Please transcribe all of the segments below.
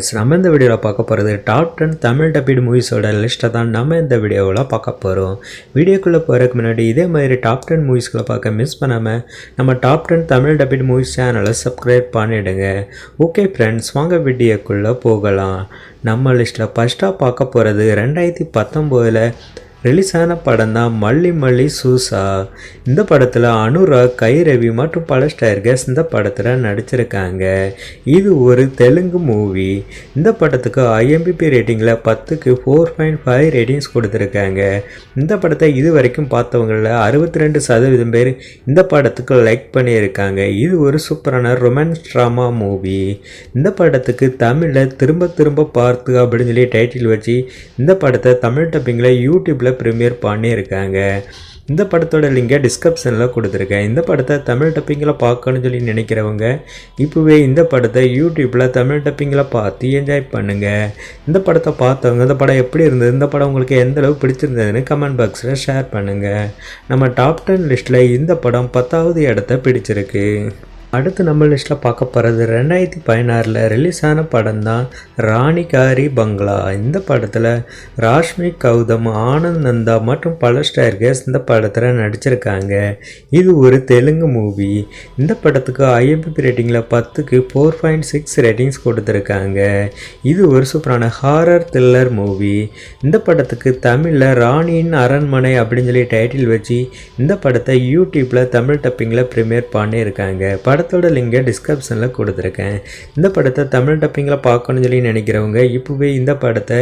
Friends, நம்ம இந்த வீடியோவில் பார்க்க போகிறது டாப் 10 தமிழ் டப்பிட் மூவிஸோட லிஸ்ட்டை தான் நம்ம இந்த வீடியோவில் பார்க்க போகிறோம். வீடியோக்குள்ளே போகிறதுக்கு முன்னாடி இதே மாதிரி டாப் 10 மூவிஸ்களை பார்க்க மிஸ் பண்ணாமல் நம்ம டாப் 10 தமிழ் டப்பிட் மூவிஸ் சேனலை சப்ஸ்கிரைப் பண்ணிவிடுங்க. ஓகே ஃப்ரெண்ட்ஸ், வாங்க வீடியோக்குள்ளே போகலாம். நம்ம லிஸ்ட்டில் ஃபஸ்ட்டாக பார்க்க போகிறது 2019 ரிலீஸ் ஆன படம் தான் மல்லி மல்லி சூசா. இந்த படத்தில் அனுராக், கைரவி மற்றும் பல ஸ்டார்ஸ் இந்த படத்தில் நடிச்சிருக்காங்க. இது ஒரு தெலுங்கு மூவி. இந்த படத்துக்கு IMDb ரேட்டிங்கில் 10க்கு 4.5 ரேட்டிங்ஸ் கொடுத்துருக்காங்க. இந்த படத்தை இது வரைக்கும் பார்த்தவங்களில் 62% பேர் இந்த படத்துக்கு லைக் பண்ணியிருக்காங்க. இது ஒரு சூப்பரான ரொமான்ஸ் ட்ராமா மூவி. இந்த படத்துக்கு தமிழில் திரும்ப திரும்ப பார்த்து அப்படின்னு சொல்லி டைட்டில் வச்சு இந்த படத்தை தமிழ் டப்பிங்கில் யூடியூப்பில் ப்ரீமியர் பண்ணியிருக்காங்க. இந்த படத்தோட லிங்கை டிஸ்கிரிப்ஷனில் கொடுத்துருக்கேன். இந்த படத்தை தமிழ் டப்பிங்கில் பார்க்கணும்னு சொல்லி நினைக்கிறவங்க இப்போவே இந்த படத்தை யூடியூப்பில் தமிழ் டப்பிங்கில் பார்த்து என்ஜாய் பண்ணுங்கள். இந்த படத்தை பார்த்தவங்க இந்த படம் எப்படி இருந்தது, இந்த படம் உங்களுக்கு எந்த அளவு பிடிச்சிருந்ததுன்னு கமெண்ட் பாக்ஸில் ஷேர் பண்ணுங்கள். நம்ம டாப் 10 லிஸ்ட்டில் இந்த படம் 10வது இடத்த பிடிச்சிருக்கு. அடுத்து நம்ம லிஸ்ட்டில் பார்க்க போகிறது 2016 ரிலீஸ் ஆன படம் தான் ராணிகாரி பங்களா. இந்த படத்தில் ராஷ்மி கௌதம், ஆனந்த் நந்தா மற்றும் பல ஸ்டார்ஸ் இந்த படத்தில் நடிச்சிருக்காங்க. இது ஒரு தெலுங்கு மூவி. இந்த படத்துக்கு IMDb ரேட்டிங்கில் 10க்கு 4.6 ரேட்டிங்ஸ் கொடுத்துருக்காங்க. இது ஒரு சூப்பரான ஹாரர் த்ரில்லர் மூவி. இந்த படத்துக்கு தமிழில் ராணியின் அரண்மனை அப்படின்னு சொல்லி டைட்டில் வச்சு இந்த படத்தை யூடியூப்பில் தமிழ் டப்பிங்கில் ப்ரீமியர் பண்ணியிருக்காங்க. படத்தோட லிங்கை டிஸ்கிரிப்ஷனில் கொடுத்துருக்கேன். இந்த படத்தை தமிழ் டப்பிங்கில் பார்க்கணும்னு சொல்லி நினைக்கிறவங்க இப்போவே இந்த படத்தை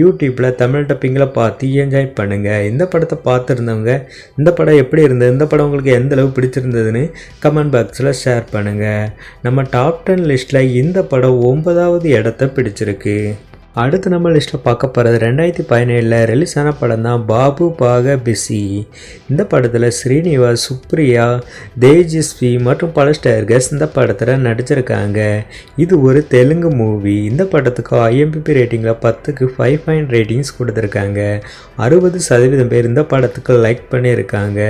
யூடியூப்பில் தமிழ் டப்பிங்கில் பார்த்து என்ஜாய் பண்ணுங்கள். இந்த படத்தை பார்த்துருந்தவங்க இந்த படம் எப்படி இருந்தது, இந்த படம் உங்களுக்கு எந்த அளவு பிடிச்சிருந்ததுன்னு கமெண்ட் பாக்ஸில் ஷேர் பண்ணுங்கள். நம்ம டாப் 10 லிஸ்ட்டில் இந்த படம் 9வது இடத்த பிடிச்சிருக்கு. அடுத்து நம்ம லிஸ்ட்டில் பார்க்க போகிறது 2017 ரிலீஸ் ஆன படம் தான் பாபு பாக பிஸி. இந்த படத்தில் ஸ்ரீனிவாஸ், சுப்ரியா, தேஜஸ்வி மற்றும் பல ஸ்டார்ஸ் இந்த படத்தில் நடிச்சிருக்காங்க. இது ஒரு தெலுங்கு மூவி. இந்த படத்துக்கு IMDb ரேட்டிங்கில் 10க்கு 5 ரேட்டிங்ஸ் கொடுத்துருக்காங்க. 60% பேர் இந்த படத்துக்கு லைக் பண்ணியிருக்காங்க.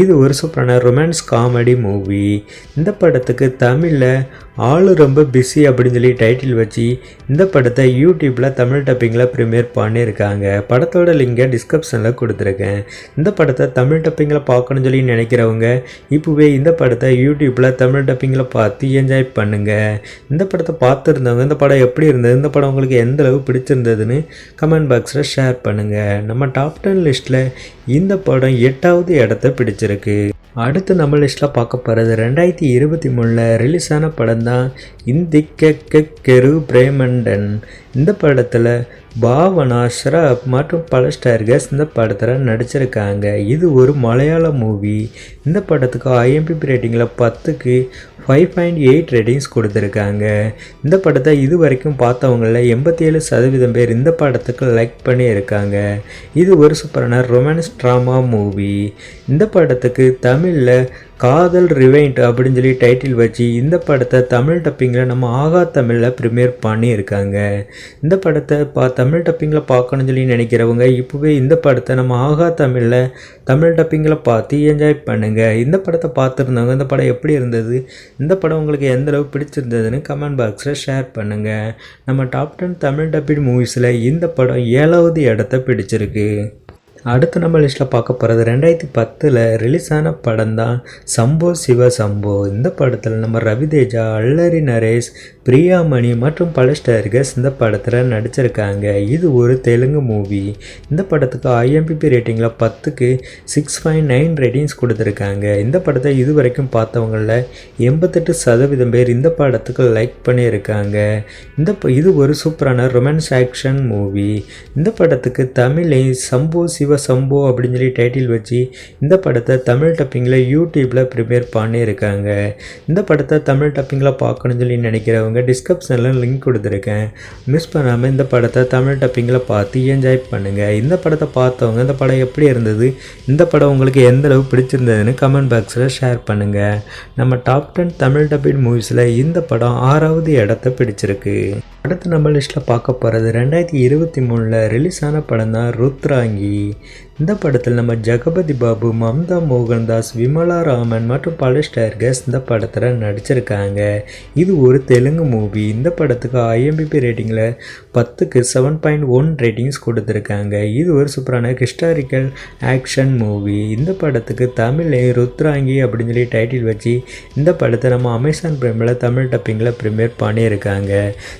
இது ஒரு சூப்பரான ரொமான்ஸ் காமெடி மூவி. இந்த படத்துக்கு தமிழில் ஆளு ரொம்ப பிஸி அப்படின்னு சொல்லி டைட்டில் வச்சு இந்த படத்தை யூடியூப்பில் தமிழ் டப்பிங்கில் ப்ரீமியர் பண்ணியிருக்காங்க. படத்தோட லிங்கை டிஸ்கிரிப்ஷனில் கொடுத்துருக்கேன். இந்த படத்தை தமிழ் டப்பிங்கில் பார்க்கணும்னு சொல்லி நினைக்கிறவங்க இப்போவே இந்த படத்தை யூடியூப்பில் தமிழ் டப்பிங்கில் பார்த்து என்ஜாய் பண்ணுங்கள். இந்த படத்தை பார்த்துருந்தவங்க இந்த படம் எப்படி இருந்தது, இந்த படம் உங்களுக்கு எந்த அளவு பிடிச்சிருந்ததுன்னு கமெண்ட் பாக்ஸில் ஷேர் பண்ணுங்கள். நம்ம டாப் 10 லிஸ்ட்டில் இந்த படம் 8வது இடத்த பிடிச்சிருக்கு. அடுத்து நம்ம லிஸ்ட்டில் பார்க்க போகிறது 2023 ரிலீஸ் ஆன படம் தான் இந்திக்கெரு பிரேமண்டன். இந்த படத்தில் பாவனா, ஷ்ரப் மற்றும் பல ஸ்டார்ஸ் இந்த படத்தில் நடிச்சிருக்காங்க. இது ஒரு மலையாள மூவி. இந்த படத்துக்கு IMDb ரேட்டிங்கில் 10க்கு 5.8 ரேட்டிங்ஸ் கொடுத்துருக்காங்க. இந்த படத்தை இது வரைக்கும் பார்த்தவங்களில் 87% பேர் இந்த படத்துக்கு லைக் பண்ணியிருக்காங்க. இது ஒரு சூப்பரான ரொமான்ஸ் ட்ராமா மூவி. இந்த படத்துக்கு தமிழில் காதல் ரிவைண்ட் அப்படின்னு சொல்லி டைட்டில் வச்சு இந்த படத்தை தமிழ் டப்பிங்கில் நம்ம ஆகா தமிழில் ப்ரீமியர் பண்ணியிருக்காங்க. இந்த படத்தை தமிழ் டப்பிங்கில் பார்க்கணும்னு சொல்லி நினைக்கிறவங்க இப்போவே இந்த படத்தை நம்ம ஆகா தமிழில் தமிழ் டப்பிங்கில் பார்த்து என்ஜாய் பண்ணுங்கள். இந்த படத்தை பார்த்துருந்தவங்க இந்த படம் எப்படி இருந்தது, இந்த படம் உங்களுக்கு எந்த அளவு பிடிச்சிருந்ததுன்னு கமெண்ட் பாக்ஸில் ஷேர் பண்ணுங்கள். நம்ம டாப் 10 தமிழ் டப்பிட் மூவிஸில் இந்த படம் 7வது இடத்த பிடிச்சிருக்கு. அடுத்து நம்ம லிஸ்ட்டில் பார்க்க போகிறது 2010 ரிலீஸ் ஆன படம் தான் சம்போ சிவ சம்போ. இந்த படத்தில் நம்ம ரவிதேஜா, அல்லரி நரேஷ், பிரியாமணி மற்றும் பல ஸ்டார்ஸ் இந்த படத்தில் நடிச்சிருக்காங்க. இது ஒரு தெலுங்கு மூவி. இந்த படத்துக்கு IMDb ரேட்டிங்கில் 10க்கு 6.9 ரேட்டிங்ஸ் கொடுத்துருக்காங்க. இந்த படத்தை இது வரைக்கும் பார்த்தவங்களில் 88% பேர் இந்த படத்துக்கு லைக் பண்ணியிருக்காங்க. இது ஒரு சூப்பரான ரொமான்ஸ் ஆக்ஷன் மூவி. இந்த படத்துக்கு தமிழில் சம்போ சிவ சம்போ அப்படின்னு சொல்லி டைட்டில் வச்சு இந்த படத்தை தமிழ் டப்பிங்கில் யூடியூப்பில் ப்ரிப்பேர் பண்ணியிருக்காங்க. இந்த படத்தை தமிழ் டப்பிங்கில் பார்க்கணும்னு சொல்லி நினைக்கிறவங்க டிஸ்கிரிப்ஷனில் லிங்க் கொடுத்துருக்கேன். மிஸ் பண்ணாமல் இந்த படத்தை தமிழ் டப்பிங்கில் பார்த்து என்ஜாய் பண்ணுங்கள். இந்த படத்தை பார்த்தவங்க இந்த படம் எப்படி இருந்தது, இந்த படம் உங்களுக்கு எந்த அளவு பிடிச்சிருந்ததுன்னு கமெண்ட் பாக்ஸில் ஷேர் பண்ணுங்கள். நம்ம டாப் 10 தமிழ் டப்பிட் மூவிஸில் இந்த படம் 6வது இடத்த பிடிச்சிருக்கு. அடுத்து நம்ம லிஸ்ட்டில் பார்க்க போகிறது 2023 ரிலீஸ் ஆன படம் தான் ருத்ராங்கி. இந்த படத்தில் நம்ம ஜெகபதி பாபு, மம்தா மோகன்தாஸ், விமலா ராமன் மற்றும் பல ஸ்டார்ஸ் இந்த படத்தில் நடிச்சிருக்காங்க. இது ஒரு தெலுங்கு மூவி. இந்த படத்துக்கு IMDb ரேட்டிங்கில் 10க்கு 7.1 ரேட்டிங்ஸ் கொடுத்துருக்காங்க. இது ஒரு சூப்பரான ஹிஸ்டாரிக்கல் ஆக்ஷன் மூவி. இந்த படத்துக்கு தமிழில் ருத்ராங்கி அப்படின்னு சொல்லி டைட்டில் வச்சு இந்த படத்தை நம்ம அமேசான் பிரைமில் தமிழ் டப்பிங்கில் ப்ரீமியர் பண்ணியிருக்காங்க.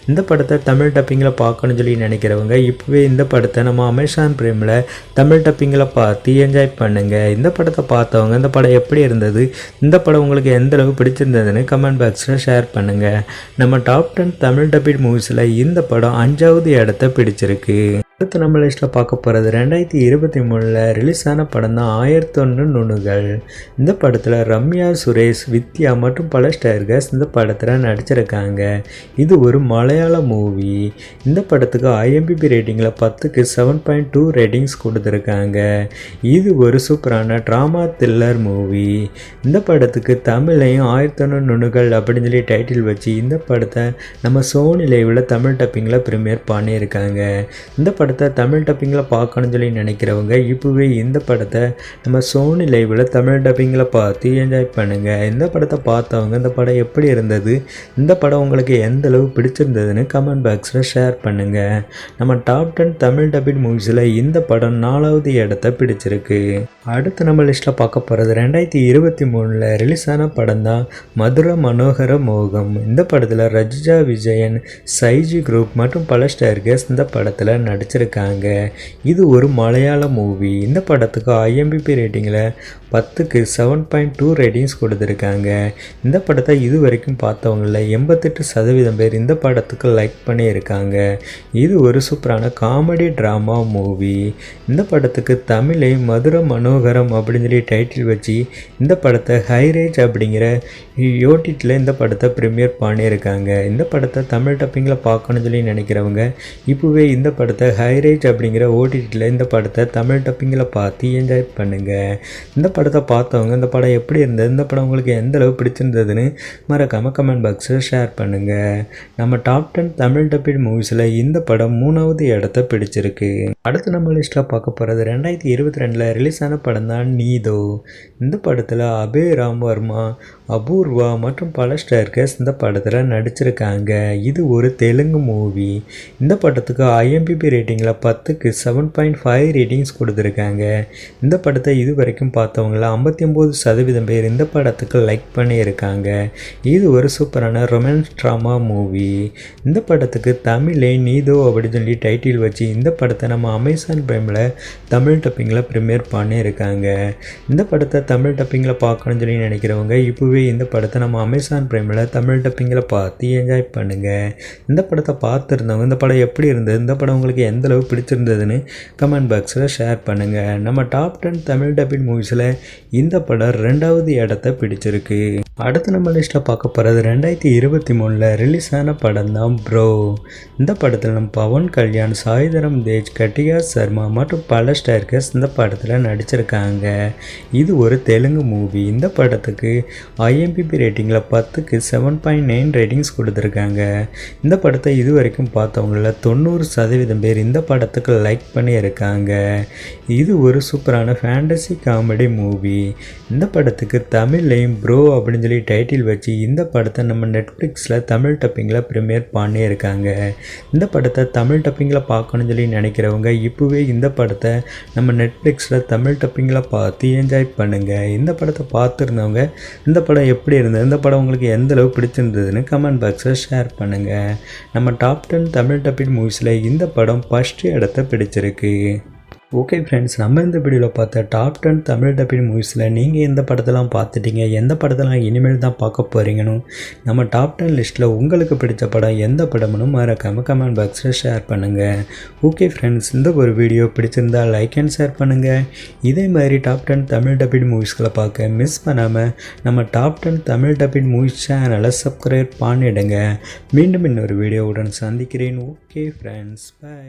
இந்த படத்தை தமிழ் டப்பிங்கில் பார்க்கணும்னு சொல்லி நினைக்கிறவங்க இப்போவே இந்த படத்தை நம்ம அமேசான் பிரைமில் தமிழ் டப்பிங்கில் பார்த்து என்ஜாய் பண்ணுங்கள். இந்த படத்தை பார்த்தவங்க இந்த படம் எப்படி இருந்தது, இந்த படம் உங்களுக்கு எந்த அளவு பிடிச்சிருந்ததுன்னு கமெண்ட் பாக்ஸில் ஷேர் பண்ணுங்கள். நம்ம டாப் 10 தமிழ் டப்பிட் மூவிஸில் இந்த படம் 5வது இடத்த பிடிச்சிருக்கு. அடுத்து நம்ம லிஸ்ட்டில் பார்க்க போகிறது 2023 ரிலீஸ் ஆன படம் தான் 1001 நுணுகள். இந்த படத்தில் ரம்யா, சுரேஷ், வித்யா மற்றும் பல ஸ்டார்ஸ் இந்த படத்தில் நடிச்சிருக்காங்க. இது ஒரு மலையாள மூவி. இந்த படத்துக்கு IMDb ரேட்டிங்கில் 10க்கு 7.2 ரேட்டிங்ஸ் கொடுத்துருக்காங்க. இது ஒரு சூப்பரான ட்ராமா த்ரில்லர் மூவி. இந்த படத்துக்கு தமிழையும் 1001 நுணுகள் அப்படின்னு சொல்லி டைட்டில் வச்சு இந்த படத்தை நம்ம சோனி லைவில் தமிழ் டப்பிங்கில் ப்ரீமியர் பண்ணியிருக்காங்க. இந்த படத்தை தமிழ் டப்பிங்கில் பார்க்கணும்னு சொல்லி நினைக்கிறவங்க இப்போவே இந்த படத்தை நம்ம சோனி லைவில் தமிழ் டப்பிங்கில் பார்த்து என்ஜாய் பண்ணுங்கள். இந்த படத்தை பார்த்தவங்க இந்த படம் எப்படி இருந்தது, இந்த படம் உங்களுக்கு எந்த அளவு பிடிச்சிருந்ததுன்னு கமெண்ட் பாக்ஸில் ஷேர் பண்ணுங்கள். நம்ம டாப் 10 தமிழ் டப்பிட் மூவிஸில் இந்த படம் 4வது இடத்த பிடிச்சிருக்கு. அடுத்து நம்ம லிஸ்ட்டில் பார்க்க போகிறது 2023 ரிலீஸ் ஆன படம் தான் மதுர மனோகர மோகம். இந்த படத்தில் ரஜிஜா விஜயன், சைஜி குரூப் மற்றும் பல ஸ்டார்ஸ் இந்த படத்தில் நடிச்சிருக்காங்க. இது ஒரு மலையாள மூவி. இந்த படத்துக்கு IMDb ரேட்டிங்கில் 10க்கு 7.2 ரேட்டிங்ஸ் கொடுத்துருக்காங்க. இந்த படத்தை இது வரைக்கும் பார்த்தவங்கள 88% பேர் இந்த படத்துக்கு லைக் பண்ணியிருக்காங்க. இது ஒரு சூப்பரான காமெடி ட்ராமா மூவி. இந்த படத்துக்கு தமிழை மதுர மனோகரம் அப்படின்னு சொல்லி டைட்டில் வச்சு இந்த படத்தை ஹைரேஜ் அப்படிங்கிற OTTல இந்த படத்தை ப்ரீமியர் பண்ணியிருக்காங்க. இந்த படத்தை தமிழ் டப்பிங்கில் பார்க்கணும்னு சொல்லி நினைக்கிறவங்க இப்போவே இந்த படத்தை ஹைரேஜ் அப்படிங்கிற OTTல இந்த படத்தை தமிழ் டப்பிங்கில் பார்த்து என்ஜாய் பண்ணுங்கள். இந்த படத்தை பார்த்தவங்க இந்த படம் எப்படி இருந்தது, இந்த படம் உங்களுக்கு எந்த அளவு பிடிச்சிருந்ததுன்னு மறக்காமல் கமெண்ட் பாக்ஸில் ஷேர் பண்ணுங்கள். நம்ம டாப் 10 தமிழ் டப்பிட் மூவிஸில் இந்த படம் 3வது இடத்த பிடிச்சிருக்கு. அடுத்து நம்ம லிஸ்ட்டில் பார்க்க போகிறது 2022 ரிலீஸ் ஆன படம் தான் நீதோ. இந்த படத்தில் அபய் ராம்வர்மா, அபூர்வா மற்றும் பல ஸ்டார்ஸ் இந்த படத்தில் நடிச்சிருக்காங்க. இது ஒரு தெலுங்கு மூவி. இந்த படத்துக்கு IMDb ரேட்டிங்கில் 10க்கு 7.5 ரேட்டிங்ஸ் கொடுத்துருக்காங்க. இந்த படத்தை இது வரைக்கும் பார்த்தவங்கள 59% பேர் இந்த படத்துக்கு லைக் பண்ணியிருக்காங்க. இது ஒரு சூப்பரான ரொமான்ஸ் ட்ராமா மூவி. இந்த படத்துக்கு தமிழே நீதோ அப்படின்னு சொல்லி டைட்டில் வச்சு இந்த படத்தை நம்ம அமேசான் பிரைமில் தமிழ் டப்பிங்கில் ப்ரீமியர் பண்ணியிருக்காங்க. இந்த படத்தை தமிழ் டப்பிங்கில் பார்க்கணும்னு சொல்லி நினைக்கிறவங்க இப்போவே இந்த படத்தை நம்ம அமேசான் பிரைமில் தமிழ் டப்பிங்கில் பார்த்து என்ஜாய் பண்ணுங்கள். இந்த படத்தை பார்த்துருந்தவங்க இந்த படம் எப்படி இருந்தது, இந்த படம் உங்களுக்கு எந்த அளவு பிடிச்சிருந்ததுன்னு கமெண்ட் பாக்ஸில் ஷேர் பண்ணுங்கள். நம்ம டாப் 10 தமிழ் டப்பிட் மூவிஸில் இந்த படம் 2வது இடத்த பிடிச்சிருக்கு. அடுத்து நம்ம லிஸ்ட்டில் பார்க்க போகிறது 2023 ரிலீஸ் ஆன படம் தான் ப்ரோ. இந்த படத்தில் நம்ம பவன் கல்யாண், சாய்தரம் தேஜ், கட்டியா சர்மா மற்றும் பல ஸ்டார்ஸ் இந்த படத்தில் நடிச்சிருக்காங்க. இது ஒரு தெலுங்கு மூவி. இந்த படத்துக்கு IMDb ரேட்டிங்கில் 10க்கு 7.9 ரேட்டிங்ஸ் கொடுத்துருக்காங்க. இந்த படத்தை இது வரைக்கும் பார்த்தவங்கள 90% பேர் இந்த படத்துக்கு லைக் பண்ணியிருக்காங்க. இது ஒரு சூப்பரான ஃபேண்டசி காமெடி மூவி. இந்த படத்துக்கு தமிழ்லையும் ப்ரோ அப்படின்னு சொல்லி டைட்டில் வச்சு இந்த படத்தை நம்ம நெட்ஃப்ளிக்ஸில் தமிழ் டப்பிங்கில் ப்ரீமியர் பண்ணியிருக்காங்க. இந்த படத்தை தமிழ் டப்பிங்கில் பார்க்கணும்னு சொல்லி நினைக்கிறவங்க இப்போவே இந்த படத்தை நம்ம நெட்ஃப்ளிக்ஸில் தமிழ் டப்பிங்கில் பார்த்து என்ஜாய் பண்ணுங்கள். இந்த படத்தை பார்த்துருந்தவங்க இந்த படம் எப்படி இருந்தது, இந்த படம் உங்களுக்கு எந்த அளவு பிடிச்சிருந்ததுன்னு கமெண்ட் பாக்ஸில் ஷேர் பண்ணுங்கள். நம்ம டாப் 10 தமிழ் டப்பிட் மூவிஸில் இந்த படம் 1st இடத்த பிடிச்சிருக்கு. ஓகே ஃப்ரெண்ட்ஸ், நம்ம இந்த வீடியோவில் பார்த்த டாப் 10 தமிழ் டப்பிங் மூவிஸில் நீங்கள் எந்த படத்தெல்லாம் பார்த்துட்டீங்க, எந்த படத்தெல்லாம் இனிமேல் தான் பார்க்க போகிறீங்கன்னு நம்ம டாப் 10 லிஸ்ட்டில் உங்களுக்கு பிடிச்ச படம் எந்த படம்னு மறக்காமல் கமெண்ட் பாக்ஸில் ஷேர் பண்ணுங்கள். ஓகே ஃப்ரெண்ட்ஸ், இந்த ஒரு வீடியோ பிடிச்சிருந்தால் லைக் அண்ட் ஷேர் பண்ணுங்கள். இதே மாதிரி டாப் 10 தமிழ் டப்பிங் மூவிஸ்களை பார்க்க மிஸ் பண்ணாமல் நம்ம டாப் 10 தமிழ் டப்பிங் மூவிஸ் சேனலை சப்ஸ்கிரைப் பண்ணிவிடுங்க. மீண்டும் இன்னொரு வீடியோவுடன் சந்திக்கிறேன். Okay friends, by.